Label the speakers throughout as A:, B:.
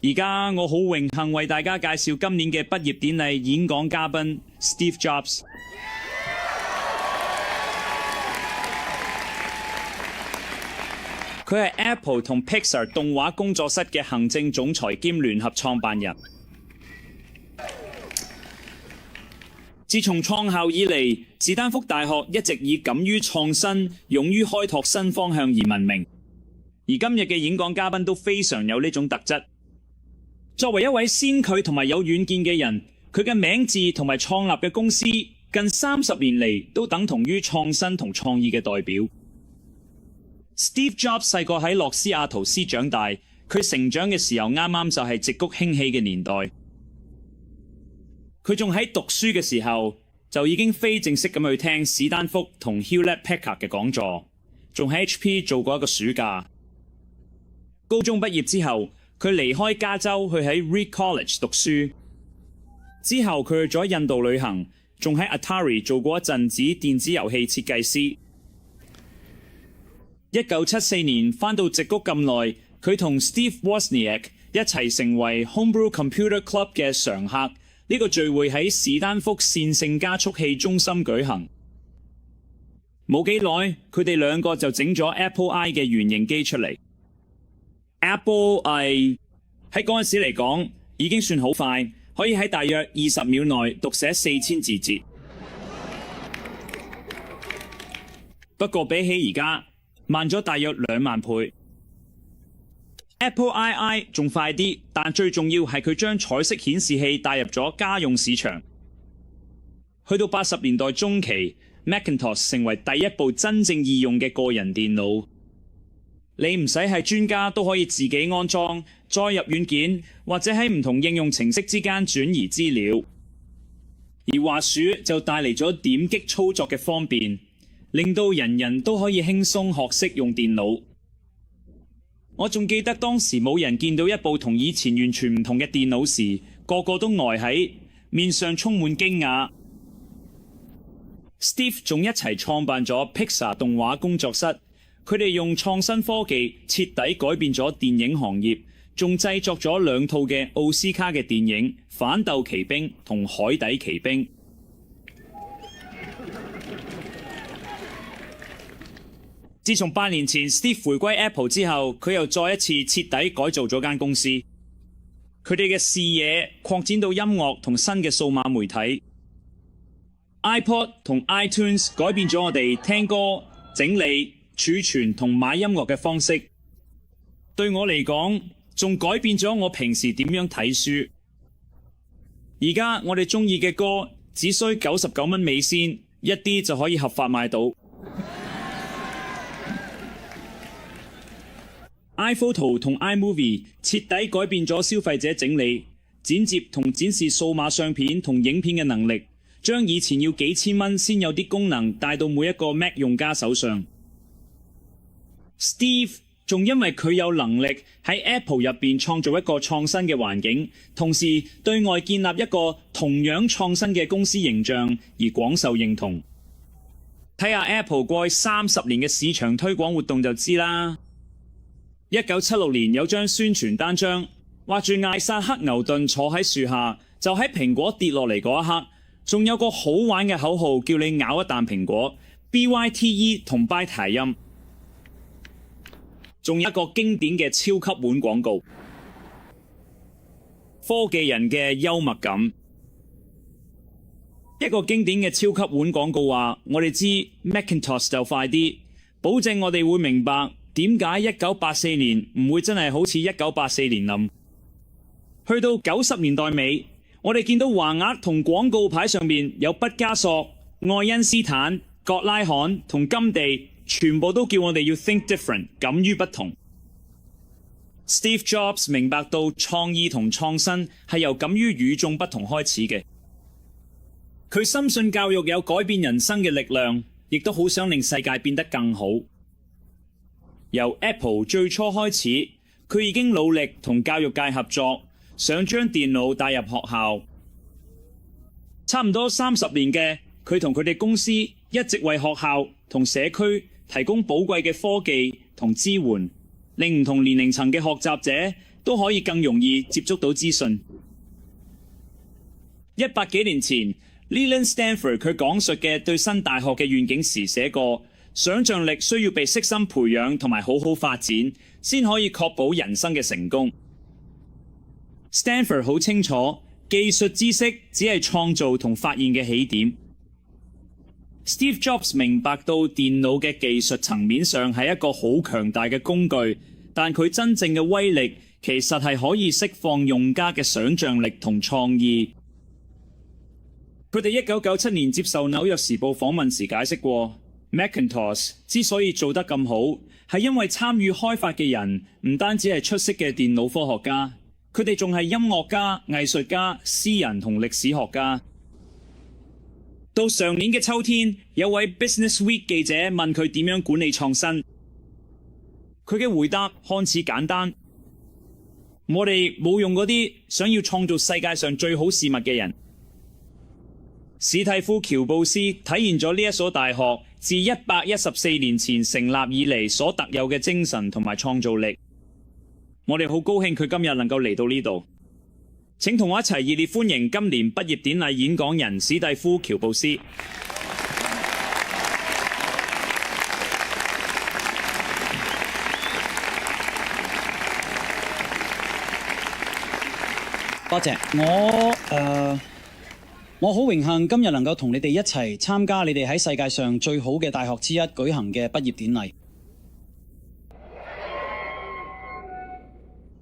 A: 而家我好榮幸為大家介紹今年嘅畢業典禮演講嘉賓 Steve Jobs。佢係 Apple 同 Pixar 動畫工作室嘅行政總裁兼聯合創辦人。自從創校以嚟，史丹福大學一直以敢於創新、勇於開拓新方向而聞名。而今日嘅演講嘉賓都非常有呢種特質。作為一位先驅同埋有遠見嘅人，佢嘅名字同埋創立嘅公司近30年嚟都等同於創新同創意嘅代表。Steve Jobs 細個喺洛斯亞圖斯長大，佢成長嘅時候啱啱就係矽谷興起嘅年代。佢仲喺讀書嘅時候就已經非正式咁去聽史丹福同 Hewlett Packard 嘅講座，仲喺 HP 做過一個暑假。高中畢業之後，佢離開加州去喺 Reed College 讀書，之後佢去咗印度旅行，仲喺 Atari 做過一陣子電子遊戲設計師。1974年返到矽谷咁耐，佢同 Steve Wozniak 一齊成為 Homebrew Computer Club 嘅常客。呢個聚會喺史丹福線性加速器中心舉行。冇幾耐，佢哋兩個就整咗 Apple I 嘅原型機出嚟。Apple I 喺嗰陣時嚟講已經算好快，可以喺大約20秒內讀寫4000字節。不過比起而家慢咗大約2萬倍。Apple II 仲快啲，但最重要係佢將彩色顯示器帶入咗家用市場。去到80年代中期， Macintosh 成為第一部真正易用嘅個人電腦。你唔使係專家都可以自己安裝、再入軟件，或者喺唔同應用程式之間轉移資料。而滑鼠就帶嚟咗點擊操作嘅方便，令到人人都可以輕鬆學識用電腦。我仲記得當時冇人見到一部同以前完全唔同嘅電腦時，個個都呆喺面上充滿驚訝。Steve 仲一齊創辦咗 Pixar 動畫工作室，佢哋用創新科技徹底改變咗電影行業，仲製作咗2套嘅奧斯卡嘅電影《反鬥奇兵》同《海底奇兵》。自從8年前 Steve 回歸 Apple 之後，佢又再一次徹底改造咗間公司。佢哋嘅視野擴展到音樂同新嘅數碼媒體。iPod 同 iTunes 改變咗我哋聽歌、整理、儲存同買音樂嘅方式。對我嚟講，仲改變咗我平時點樣睇書。而家我哋中意嘅歌只需99蚊美仙，一啲就可以合法買到。iPhoto 同 iMovie 徹底改變咗消費者整理、剪接同展示數碼相片同影片嘅能力，將以前要幾千蚊先有啲功能帶到每一個 Mac 用家手上。Steve 仲因為佢有能力喺 Apple 入邊創造一個創新嘅環境，同時對外建立一個同樣創新嘅公司形象而廣受認同。睇下 Apple 過去30年嘅市場推廣活動就知啦。1976年有張宣傳單張，畫住艾薩克牛頓坐喺樹下，就喺蘋果跌落嚟嗰一刻，仲有個好玩嘅口號叫你咬一啖蘋果 BYTE 同 Byte 諧音，仲有一個經典嘅超級碗廣告。科技人嘅幽默感。一個經典嘅超級碗廣告話，我哋知 Macintosh 就快啲，保證我哋會明白點解1984年唔會真係好似1984年咁。去到90年代尾，我哋見到橫額同廣告牌上面有畢加索、愛因斯坦、葛拉罕同甘地，全部都叫我哋要 think different， 敢於不同。Steve Jobs 明白到創意同創新係由敢於與眾不同開始嘅。佢深信教育有改變人生嘅力量，亦都好想令世界變得更好。由 Apple 最初開始，佢已經努力同教育界合作，想將電腦帶入學校。差唔多30年嘅佢同佢哋公司一直為學校同社區提供寶貴嘅科技同支援，令唔同年齡層嘅學習者都可以更容易接觸到資訊。100幾年前 Leland Stanford 佢講述嘅對新大學嘅願景時寫過，想像力需要被悉心培養同埋好好發展，先可以確保人生嘅成功。Stanford 好清楚，技術知識只係創造同發現嘅起點。Steve Jobs 明白到電腦嘅技術層面上係一個好強大嘅工具，但佢真正嘅威力其實係可以釋放用家嘅想像力同創意。佢哋1997年接受紐約時報訪問時解釋過， Macintosh 之所以做得咁好，係因為參與開發嘅人唔單止係出色嘅電腦科學家，佢哋仲係音樂家、藝術家、詩人同歷史學家。到上年嘅秋天，有位 Business Week 記者問佢點樣管理創新，佢嘅回答看似簡單：我哋冇用嗰啲想要創造世界上最好事物嘅人。史蒂夫·喬布斯體現咗呢一所大學自114年前成立以嚟所特有嘅精神同埋創造力。我哋好高興佢今日能夠嚟到呢度。請同我一齊熱烈歡迎今年畢業典禮演講人史蒂夫·喬布斯。
B: 多謝。我好榮幸今日能夠同你哋一齊參加你哋喺世界上最好嘅大學之一舉行嘅畢業典禮。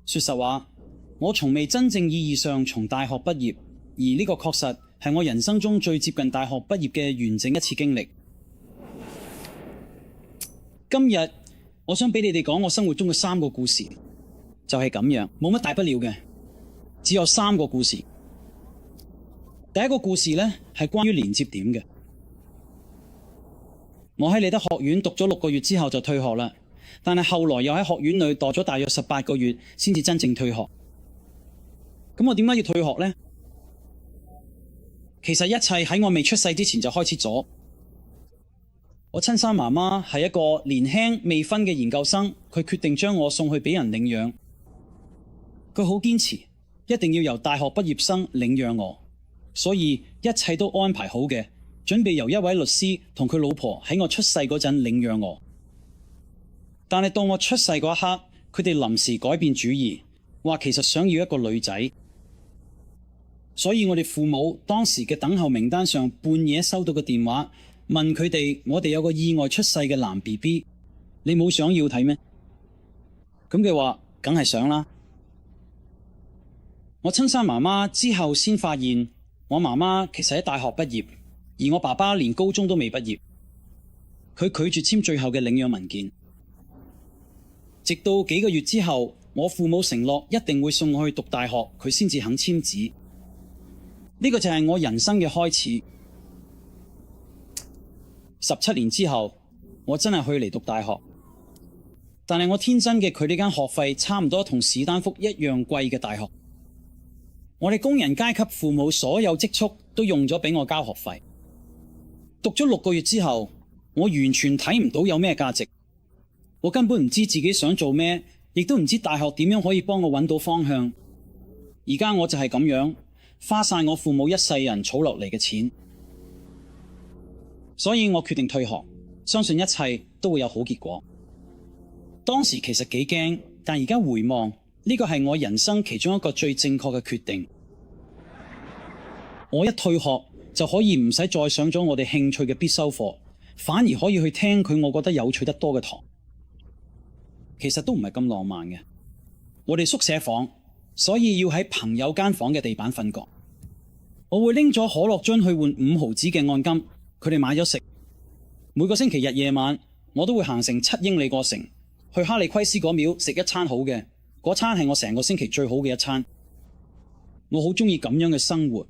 B: 說實話，我從未真正意義上從大學畢業，而呢個確實係我人生中最接近大學畢業嘅完整一次經歷。今日我想俾你哋講我生活中嘅3個故事，就係咁樣，冇乜大不了嘅，只有3個故事。第一個故事呢，係關於連接點嘅。我喺利德學院讀咗6個月之後就退學啦，但係後來又喺學院裏度咗大約18個月先至真正退學。咁我點解要退學呢？其實一切喺我未出世之前就開始咗。我親生媽媽係一個年輕未婚嘅研究生，佢決定將我送去俾人領養。佢好堅持，一定要由大學畢業生領養我。所以一切都安排好嘅，準備由一位律師同佢老婆喺我出世嗰陣領養我。但係到我出世嗰一刻，佢哋臨時改變主意，話其實想要一個女仔。所以我哋父母當時嘅等候名單上，半夜收到個電話，問佢哋：我哋有個意外出世嘅男 BB， 你冇想要睇咩？咁佢話：梗係想啦。我親生媽媽之後先發現，我媽媽其實喺大學畢業，而我爸爸連高中都未畢業。佢拒絕簽最後嘅領養文件，直到幾個月之後，我父母承諾一定會送我去讀大學，佢先至肯簽字。呢個就係我人生嘅開始。17年之後，我真係去嚟讀大學，但係我天真嘅佢呢間學費差唔多同史丹福一樣貴嘅大學。我哋工人階級父母所有積蓄都用咗俾我交學費。讀咗6個月之後，我完全睇唔到有咩價值。我根本唔知自己想做咩，亦都唔知大學點樣可以幫我揾到方向。而家我就係咁樣，花晒我父母一世人儲落嚟嘅錢。所以我決定退學，相信一切都會有好結果。當時其實幾驚，但而家回望，呢個係我人生其中一個最正確嘅決定。我一退學就可以唔使再上咗我哋興趣嘅必修課，反而可以去聽佢我覺得有趣得多嘅堂。其實都唔係咁浪漫嘅。我哋宿舍房，所以要喺朋友間房嘅地板瞓覺。我會拎咗可樂樽去換5毫子嘅按金，佢哋買咗食。每個星期日夜晚，我都會行成7英里過城，去哈利奎斯嗰廟食一餐好嘅。嗰餐係我成個星期最好嘅一餐。我好中意咁樣嘅生活，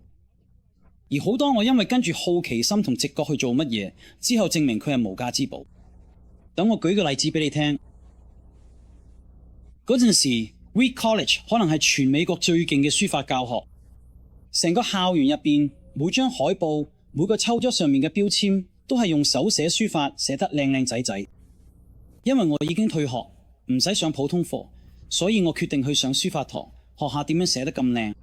B: 而好多我因為跟住好奇心同直覺去做乜嘢，之後證明佢係無價之寶。等我舉個例子俾你聽。嗰陣時 Reed College 可能係全美國最勁嘅書法教學，成個校園入邊每張海報、每個抽屜上面嘅標籤都係用手寫書法寫得靚靚仔仔。因為我已經退學，唔使上普通課，所以我決定去上書法堂，學下點樣寫得咁靚。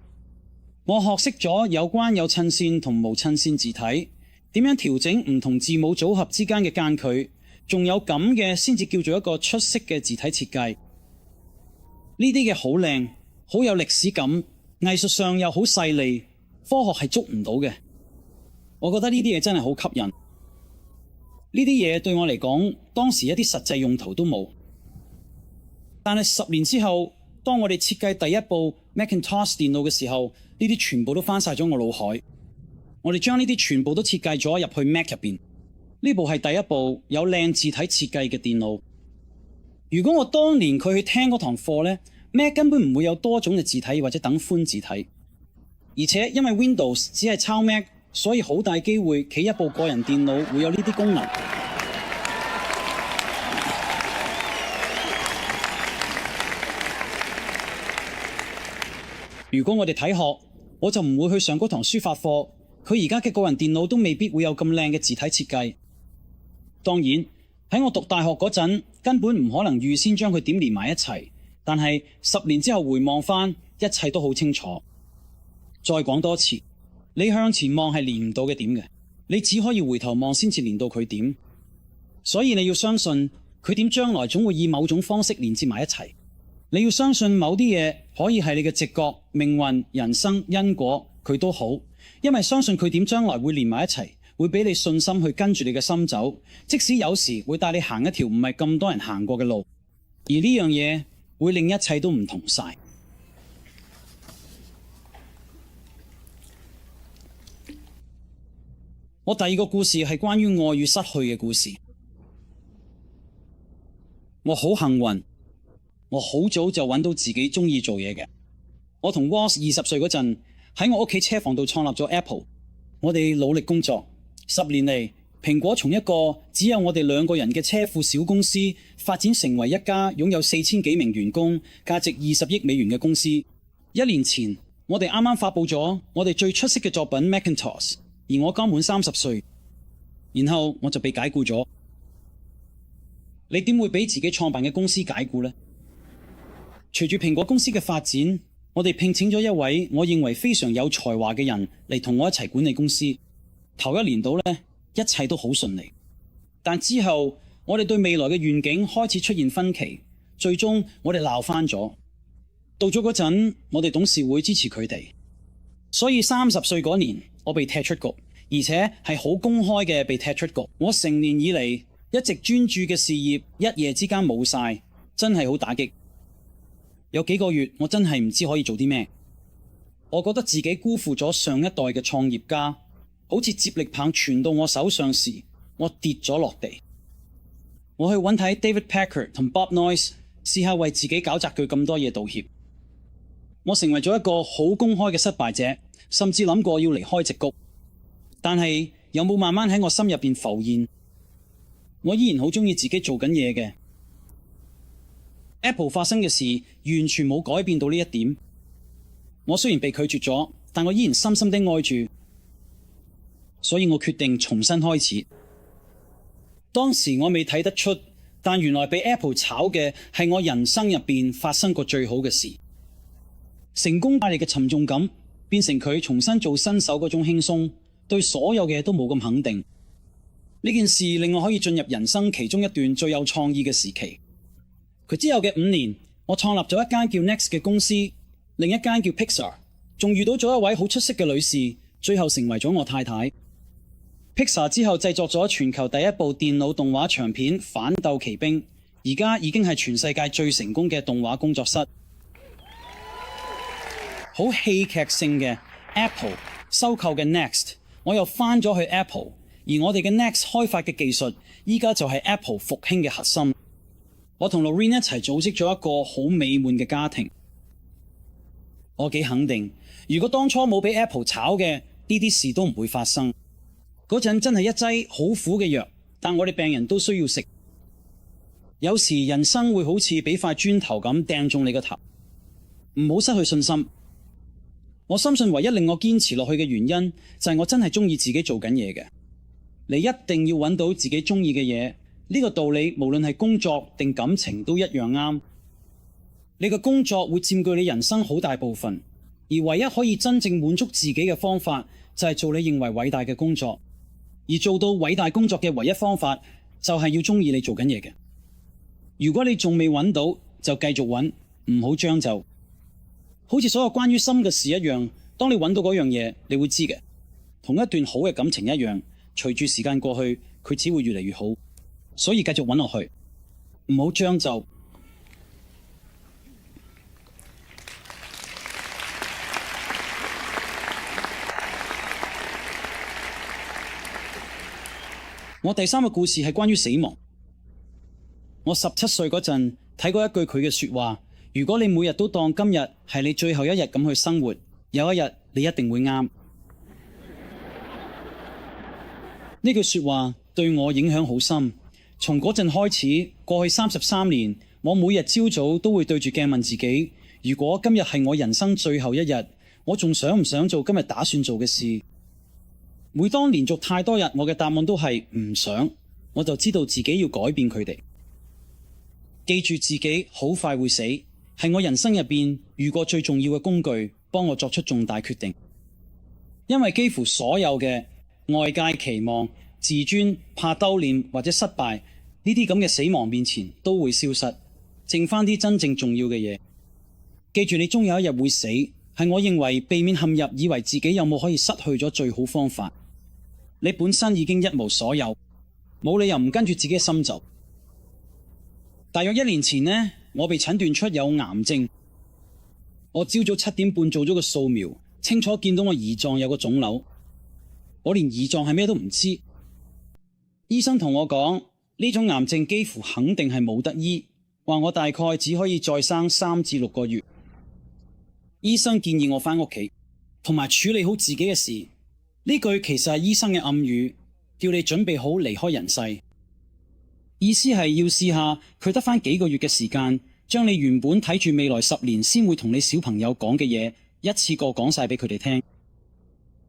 B: 我學識咗有關有襯線同無襯線字體，點樣調整唔同字母組合之間嘅間距，仲有咁嘅先至叫做一個出色嘅字體設計。呢啲嘅好靚，好有歷史感，藝術上又好細膩，科學係捉唔到嘅。我覺得呢啲嘢真係好吸引。呢啲嘢對我嚟講，當時一啲實際用途都冇。但係10年之後，當我哋設計第一部 Macintosh 電腦嘅時候，呢啲全部都翻晒咗我腦海。我哋將呢啲全部都設計咗入去 Mac 入邊。呢部係第一部有靚字體設計嘅電腦。如果我當年佢去聽嗰堂課呢， Mac 根本唔會有多種嘅字體或者等寬字體。而且因為 Windows 只係抄 Mac， 所以好大機會企一部個人電腦會有呢啲功能。如果我哋睇學，我就唔會去上嗰堂書法課。佢而家嘅個人電腦都未必會有咁靚嘅字體設計。當然喺我讀大學嗰陣，根本唔可能預先將佢點連埋一齊。但係10年之後回望返，一切都好清楚。再講多次，你向前望係連唔到嘅點嘅，你只可以回頭望先至連到佢點。所以你要相信佢點將來總會以某種方式連接埋一齊。你要相信某啲嘢可以係你嘅直覺、命運、人生、因果，佢都好，因為相信佢點將來會連埋一齊，會俾你信心去跟住你嘅心走，即使有時會帶你行一條唔係咁多人行過嘅路，而呢樣嘢會令一切都唔同晒。我第二個故事係關於愛與失去嘅故事。我好幸運，我好早就揾到自己中意做嘢嘅。我同 Ross 20歲嗰陣喺我屋企車房度創立咗 Apple。我哋努力工作10年嚟，蘋果從一個只有我哋2個人嘅車庫小公司發展成為一家擁有4000幾名員工、價值20億美元嘅公司。1年前，我哋啱啱發佈咗我哋最出色嘅作品 Macintosh， 而我剛滿30歲，然後我就被解僱咗。你點會俾自己創辦嘅公司解僱呢？隨住蘋果公司嘅發展，我哋聘請咗一位我認為非常有才華嘅人嚟同我一齊管理公司。頭1年到呢，一切都好順利，但之後我哋對未來嘅願景開始出現分歧，最終我哋鬧翻咗。到咗嗰陣，我哋董事會支持佢哋，所以30歲嗰年我被踢出局，而且係好公開嘅被踢出局。我成年以嚟一直專注嘅事業一夜之間冇晒，真係好打擊。有幾個月我真係唔知可以做啲咩。我覺得自己辜負咗上一代嘅創業家，好似接力棒傳到我手上時，我跌咗落地。我去揾睇 David Packard 同 Bob Noyce， 試下為自己搞砸佢咁多嘢道歉。我成為咗一個好公開嘅失敗者，甚至諗過要離開矽谷。但係有冇慢慢喺我心入邊浮現？我依然好中意自己做緊嘢嘅。Apple 發生嘅事完全冇改變到呢一點。我雖然被拒絕咗，但我依然深深地愛住，所以我決定重新開始。當時我未睇得出，但原來被 Apple 炒嘅係我人生入邊發生過最好嘅事。成功帶嚟嘅沉重感變成佢重新做新手嗰種輕鬆，對所有嘅都冇咁肯定。呢件事令我可以進入人生其中一段最有創意嘅時期。佢之後嘅5年，我創立咗一間叫 Next 嘅公司，另一間叫 Pixar， 仲遇到咗一位好出色嘅女士，最後成為咗我太太。Pixar 之後製作咗全球第一部電腦動畫長片《反鬥奇兵》，而家已經係全世界最成功嘅動畫工作室。好戲劇性嘅 Apple 收購嘅 Next， 我又返咗去 Apple， 而我哋嘅 Next 開發嘅技術，依家就係 Apple 復興嘅核心。我同 Lorraine 一齊組織咗一個好美滿嘅家庭。我幾肯定，如果當初冇俾 Apple 炒嘅，呢啲事都唔會發生。嗰陣真係一劑好苦嘅藥，但我哋病人都需要食。有時人生會好似俾塊磚頭咁掟中你個頭，唔好失去信心。我深信唯一令我堅持落去嘅原因，就係我真係中意自己做緊嘢嘅。你一定要揾到自己中意嘅嘢。呢個道理無論係工作定感情都一樣啱。你嘅工作會佔據你人生好大部分，而唯一可以真正滿足自己嘅方法就係做你認為偉大嘅工作，而做到偉大工作嘅唯一方法就係要鍾意你做緊嘢嘅。如果你仲未揾到，就繼續揾，唔好將就。好似所有關於心嘅事一樣，當你揾到嗰樣嘢，你會知嘅。同一段好嘅感情一樣，隨住時間過去，佢只會越嚟越好。所以繼續揾落去，唔好將就。我第三個故事係關於死亡。我17歲嗰陣睇過一句佢嘅說話：如果你每日都當今日係你最後一日咁去生活，有一日你一定會啱。呢句說話對我影響好深。從嗰陣開始，過去33年，我每日朝早都會對住鏡問自己：如果今日係我人生最後一日，我仲想唔想做今日打算做嘅事？每當連續太多日，我嘅答案都係唔想，我就知道自己要改變佢哋。記住自己好快會死，係我人生入邊遇過最重要嘅工具，幫我作出重大決定。因為幾乎所有嘅外界期望、自尊、怕丟臉或者失敗呢啲咁嘅死亡面前都會消失，剩翻啲真正重要嘅嘢。記住你終有一日會死，係我認為避免陷入以為自己有冇可以失去咗最好方法。你本身已經一無所有，冇理由唔跟住自己嘅心走。大約1年前呢，我被診斷出有癌症。我朝早7點半做咗個掃描，清楚見到我胰臟有個腫瘤。我連胰臟係咩都唔知。醫生同我講，呢種癌症幾乎肯定係冇得醫，話我大概只可以再生3至6個月。醫生建議我返屋企，同埋處理好自己嘅事。呢句其實係醫生嘅暗語，叫你準備好離開人世。意思係要試下佢得返幾個月嘅時間，將你原本睇住未來10年先會同你小朋友講嘅嘢，一次過講晒俾佢哋聽。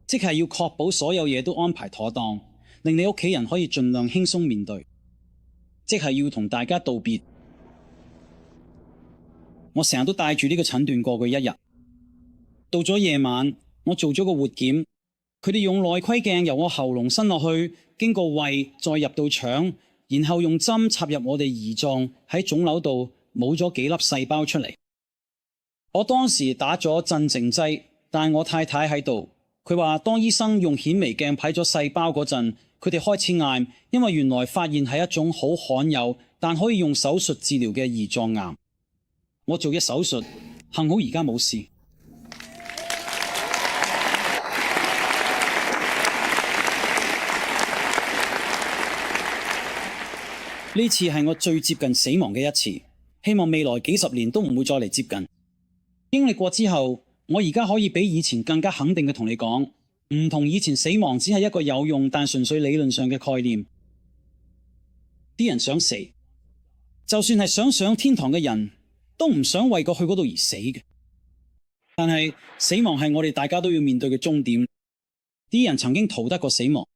B: 即係要確保所有嘢都安排妥當，令你屋企人可以盡量輕鬆面對。即係要同大家道別。我成日都帶住呢個診斷過去一日。到咗夜晚，我做咗個活檢，佢哋用內窺鏡由我喉嚨伸落去，經過胃再入到腸，然後用針插入我哋胰臟，喺腫瘤度冇咗幾粒細胞出嚟。我當時打咗鎮靜劑，但我太太喺度，佢話當醫生用顯微鏡睇咗細胞嗰陣，佢哋開始嗌，因為原來發現係一種好罕有但可以用手術治療嘅胰臟癌。我做咗手術，幸好而家冇事。呢次係我最接近死亡嘅一次，希望未來幾十年都唔會再嚟接近。經歷過之後，我而家可以比以前更加肯定嘅同你講，唔同以前死亡只係一個有用但純粹理論上嘅概念。啲人想死，就算係想上天堂嘅人都唔想為過去嗰度而死嘅。但係死亡係我哋大家都要面對嘅終點。啲人曾經逃得過死亡，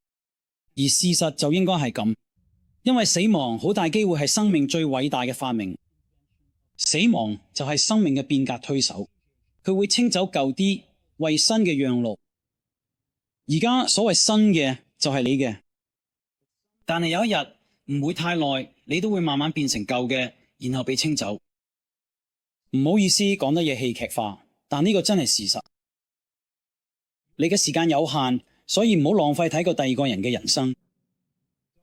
B: 而事實就應該係咁。因為死亡好大機會係生命最偉大嘅發明，死亡就係生命嘅變革推手，佢會清走舊啲，為新嘅讓路。而家所謂新嘅就係你嘅，但係有一日唔會太耐，你都會慢慢變成舊嘅，然後被清走。唔好意思講得嘢戲劇化，但呢個真係事實。你嘅時間有限，所以唔好浪費睇過第二個人嘅人生。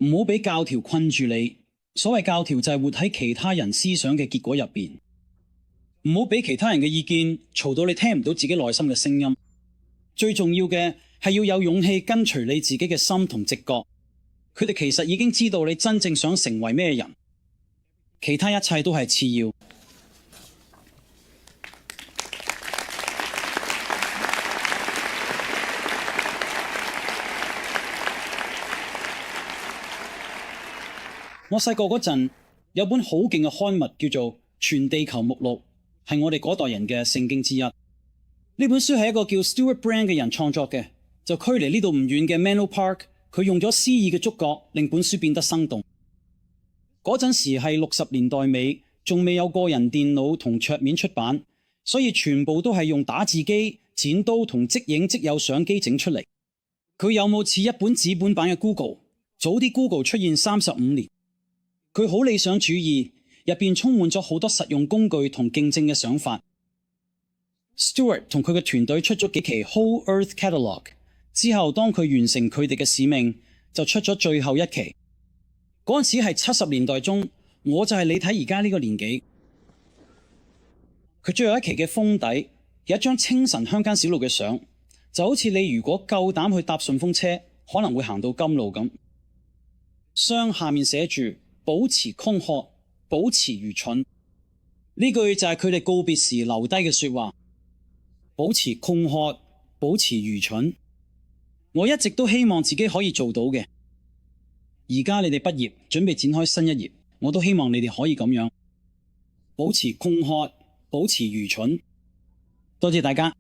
B: 唔好俾教條困住你，所謂教條就係活喺其他人思想嘅結果入邊。唔好俾其他人嘅意見嘈到你聽唔到自己內心嘅聲音。最重要嘅係要有勇氣跟隨你自己嘅心同直覺。佢哋其實已經知道你真正想成為咩人，其他一切都係次要。我細個嗰陣有本好勁嘅刊物叫做《全地球目錄》，係我哋嗰代人嘅聖經之一。呢本書係一個叫 Stuart Brand 嘅人創作嘅，就距離呢度唔遠嘅 Menlo Park，佢用咗詩意嘅觸覺令本書變得生動。嗰陣時係60年代尾，仲未有個人電腦同桌面出版，所以全部都係用打字機、剪刀同即影即有相機整出嚟。佢有冇似一本紙本版嘅 Google？ 早啲 Google 出現35年。佢好理想主義，入邊充滿咗好多實用工具同競爭嘅想法。Stewart 同佢嘅團隊出咗幾期 Whole Earth Catalog 之後，當佢完成佢哋嘅使命，就出咗最後一期。嗰陣時係70年代中，我就係你睇而家呢個年紀。佢最後一期嘅封底有一張清晨鄉間小路嘅相，就好似你如果夠膽去搭順風車，可能會行到甘露咁。相下面寫住保持空殼，保持愚蠢。呢句就係佢哋告別時留低嘅說話。保持空殼，保持愚蠢。我一直都希望自己可以做到嘅。而家你哋畢業，準備展開新一頁，我都希望你哋可以咁樣保持空殼，保持愚蠢。多謝大家。